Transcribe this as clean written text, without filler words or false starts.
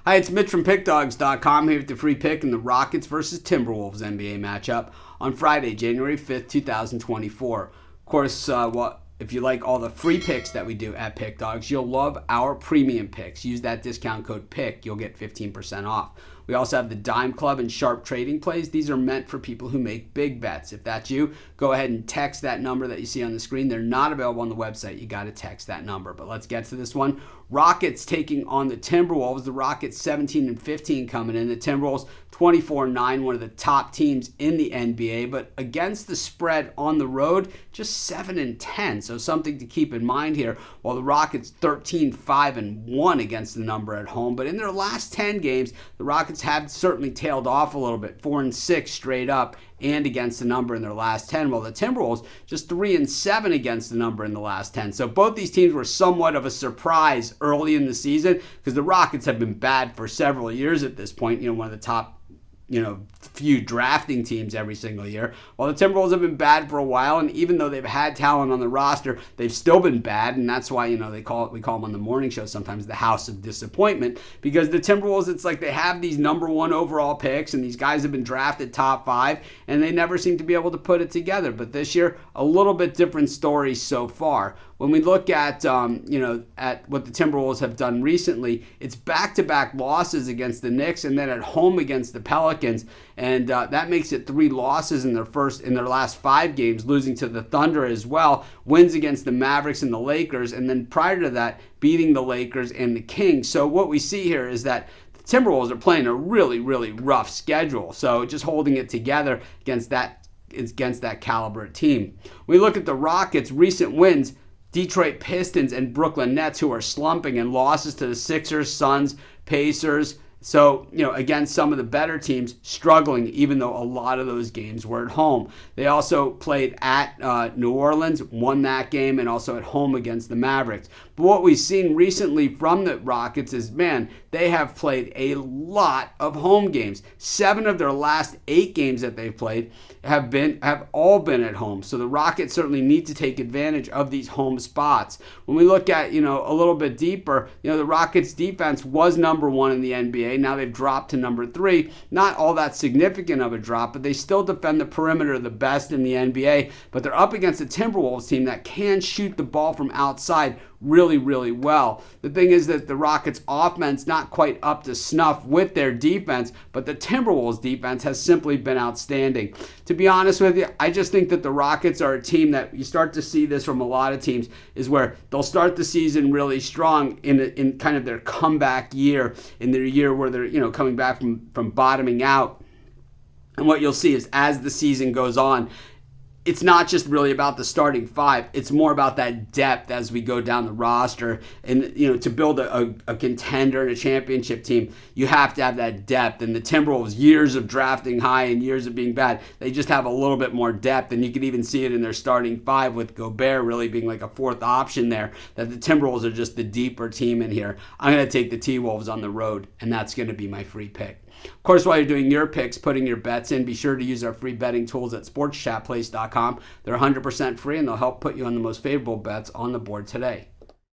Hi, it's Mitch from Pickdawgz.com here with the free pick in the Rockets versus Timberwolves NBA matchup on Friday, January 5th, 2024. Of course, if you like all the free picks that we do at Pickdawgz, you'll love our premium picks. Use that discount code PICK. You'll get 15% off. We also have the Dime Club and Sharp Trading Plays. These are meant for people who make big bets. If that's you, go ahead and text that number that you see on the screen. They're not available on the website. You got to text that number. But let's get to this one. Rockets taking on the Timberwolves. The Rockets 17-15 coming in. The Timberwolves 24-9, one of the top teams in the NBA. But against the spread on the road, just 7-10. So something to keep in mind here. While the Rockets 13-5-1 against the number at home. But in their last 10 games, the Rockets have certainly tailed off a little bit, 4-6 straight up and against the number in their last 10, while the Timberwolves just 3-7 against the number in the last 10. So both these teams were somewhat of a surprise early in the season because the Rockets have been bad for several years at this point, one of the top few drafting teams every single year. While the Timberwolves have been bad for a while, and even though they've had talent on the roster, they've still been bad, and that's why we call them on the morning show sometimes the House of Disappointment, because the Timberwolves, it's like they have these number one overall picks, and these guys have been drafted top 5, and they never seem to be able to put it together. But this year, a little bit different story so far. When we look at at what the Timberwolves have done recently, it's back-to-back losses against the Knicks and then at home against the Pelicans, and that makes it 3 losses in their last 5 games, losing to the Thunder as well. Wins against the Mavericks and the Lakers, and then prior to that, beating the Lakers and the Kings. So what we see here is that the Timberwolves are playing a really, really rough schedule. So just holding it together against that caliber team. We look at the Rockets' recent wins. Detroit Pistons and Brooklyn Nets, who are slumping, and losses to the Sixers, Suns, Pacers. So, against some of the better teams, struggling, even though a lot of those games were at home. They also played at New Orleans, won that game, and also at home against the Mavericks. But what we've seen recently from the Rockets is, they have played a lot of home games. 7 of their last 8 games that they've played have all been at home. So the Rockets certainly need to take advantage of these home spots. When we look at, a little bit deeper, the Rockets defense was number 1 in the NBA. Now they've dropped to number 3. Not all that significant of a drop, but they still defend the perimeter the best in the NBA. But they're up against a Timberwolves team that can shoot the ball from outside really, really well. The thing is that the Rockets' offense not quite up to snuff with their defense, but the Timberwolves' defense has simply been outstanding. To be honest with you, I just think that the Rockets are a team that you start to see this from a lot of teams, is where they'll start the season really strong in kind of their comeback year, in their year where they're coming back from bottoming out. And what you'll see is as the season goes on, it's not just really about the starting 5. It's more about that depth as we go down the roster. And, to build a contender and a championship team, you have to have that depth. And the Timberwolves, years of drafting high and years of being bad, they just have a little bit more depth. And you can even see it in their starting 5 with Gobert really being like a 4th option there, that the Timberwolves are just the deeper team in here. I'm going to take the T-Wolves on the road, and that's going to be my free pick. Of course, while you're doing your picks, putting your bets in, be sure to use our free betting tools at sportschatplace.com. They're 100% free, and they'll help put you on the most favorable bets on the board today.